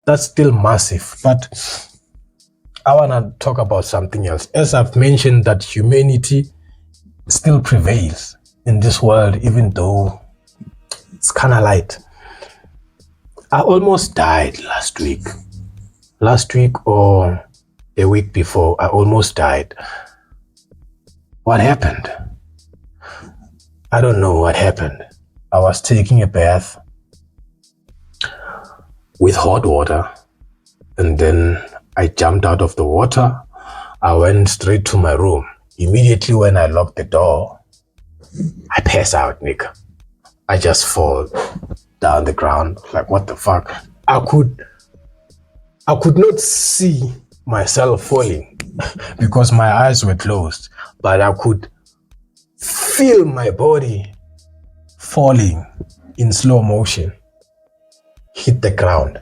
That's still massive. But I want to talk about something else. As I've mentioned, that humanity still prevails in this world, even though it's kind of light. I almost died last week. Last week or a week before, I almost died. What happened? I don't know what happened. I was taking a bath with hot water, and then I jumped out of the water. I went straight to my room. Immediately when I locked the door, I pass out, nigga. I just fall down the ground. Like, what the fuck? I could not see myself falling because my eyes were closed, but I could feel my body falling in slow motion, hit the ground.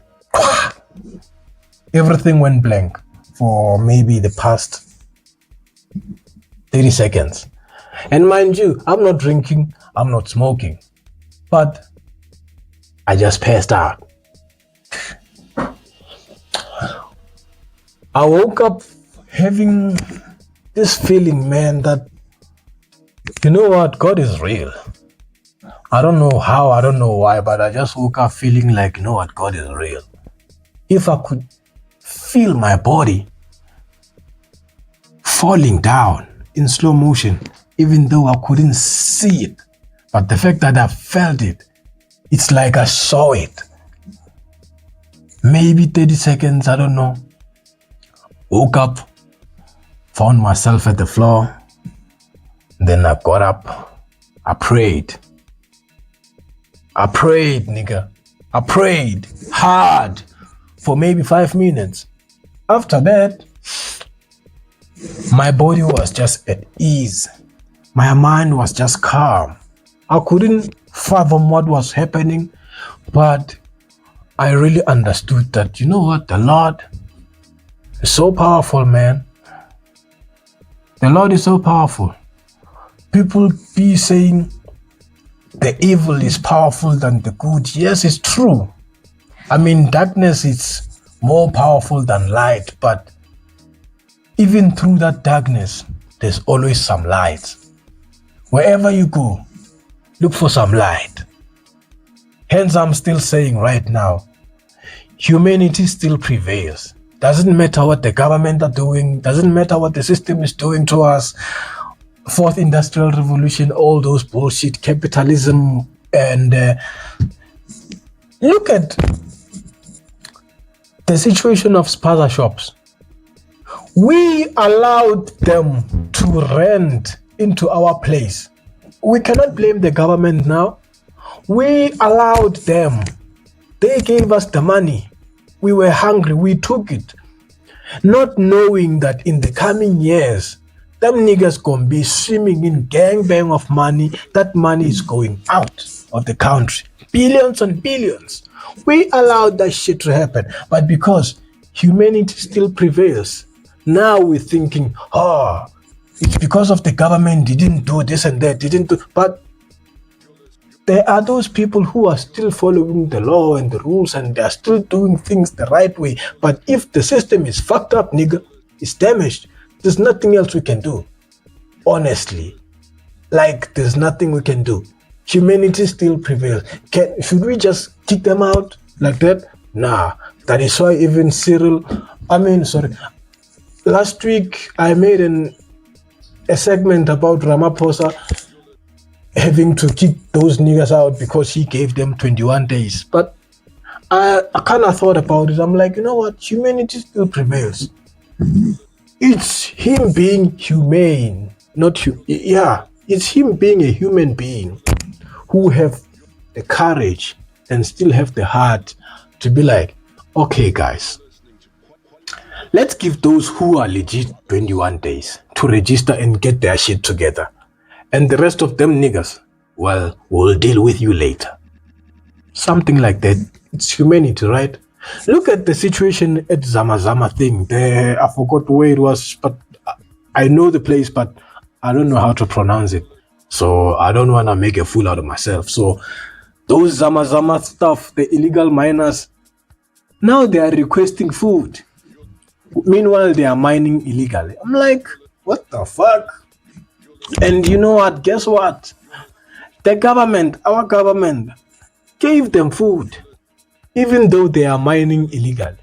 Everything went blank for maybe the past 30 seconds. And mind you, I'm not drinking, I'm not smoking, but I just passed out. I woke up having this feeling, man, that, you know what, God is real. I don't know how, I don't know why, but I just woke up feeling like, you know what, God is real. If I could feel my body falling down in slow motion, even though I couldn't see it, but the fact that I felt it, it's like I saw it. Maybe 30 seconds, I don't know. Woke up, found myself at the floor. Then I got up. I prayed. Nigga. I prayed hard for maybe 5 minutes. After that, my body was just at ease. My mind was just calm. I couldn't fathom what was happening, but I really understood that, you know what, the Lord is so powerful, man. The Lord is so powerful. People be saying the evil is powerful than the good. Yes, it's true. I mean, darkness is more powerful than light, but even through that darkness, there's always some light. Wherever you go, look for some light. Hence, I'm still saying right now, humanity still prevails. Doesn't matter what the government are doing, doesn't matter what the system is doing to us. Fourth Industrial Revolution, all those bullshit, capitalism, and look at the situation of Spaza shops. We allowed them to rent into our place. We cannot blame the government now. We allowed them. They gave us the money. We were hungry. We took it. Not knowing that in the coming years, them niggas gonna be swimming in gangbang of money. That money is going out of the country. Billions and billions. We allowed that shit to happen. But because humanity still prevails, now we're thinking, oh, it's because of the government didn't do this and that, didn't do. But there are those people who are still following the law and the rules, and they're still doing things the right way. But if the system is fucked up, nigga, it's damaged, there's nothing else we can do. Honestly. Like, there's nothing we can do. Humanity still prevails. Should we just kick them out like that? Nah. That is why even last week I made a segment about Ramaphosa having to kick those niggas out because he gave them 21 days. But I kind of thought about it. I'm like, you know what? Humanity still prevails. It's him being humane, it's him being a human being who have the courage and still have the heart to be like, okay, guys, let's give those who are legit 21 days to register and get their shit together. And the rest of them niggas, well, we'll deal with you later. Something like that. It's humanity, right? Look at the situation at Zama Zama thing. There, I forgot where it was, but I know the place, but I don't know how to pronounce it. So I don't want to make a fool out of myself. So those Zama Zama stuff, the illegal miners, Now they are requesting food. Meanwhile, they are mining illegally. I'm like, what the fuck? And you know what? Guess what? The government, our government, gave them food, even though they are mining illegally.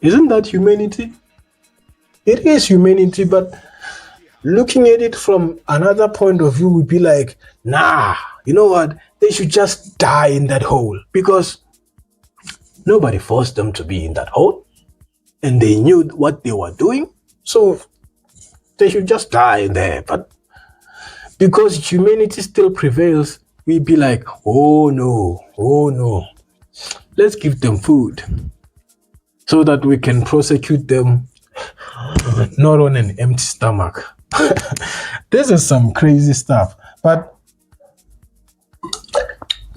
Isn't that humanity? It is humanity, but looking at it from another point of view would be like, nah, you know what? They should just die in that hole because nobody forced them to be in that hole and they knew what they were doing. So they should just die in there. But because humanity still prevails, we'd be like, oh no, let's give them food so that we can prosecute them not on an empty stomach. This is some crazy stuff. But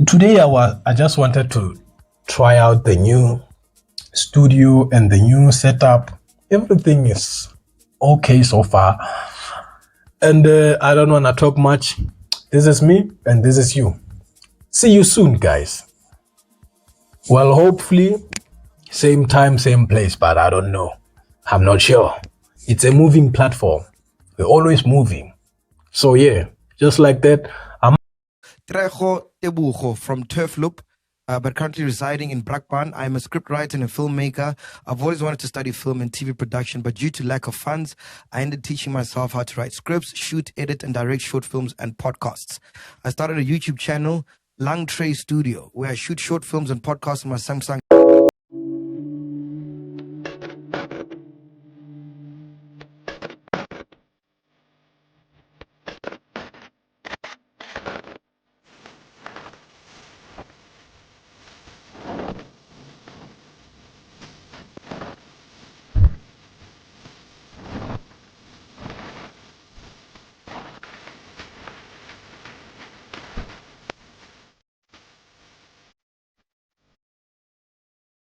today I just wanted to try out the new studio and the new setup. Everything is okay so far. And I don't want to talk much. This is me and this is you. See you soon, guys. Well, hopefully, same time, same place, but I don't know. I'm not sure. It's a moving platform. We're always moving. So yeah, just like that. Trejo Tebogo from Turf Loop, but currently residing in Brakpan. I'm a scriptwriter and a filmmaker. I've always wanted to study film and TV production, but due to lack of funds, I ended teaching myself how to write scripts, shoot, edit, and direct short films and podcasts. I started a YouTube channel, LungTrey STUDIO, where I shoot short films and podcasts on my Samsung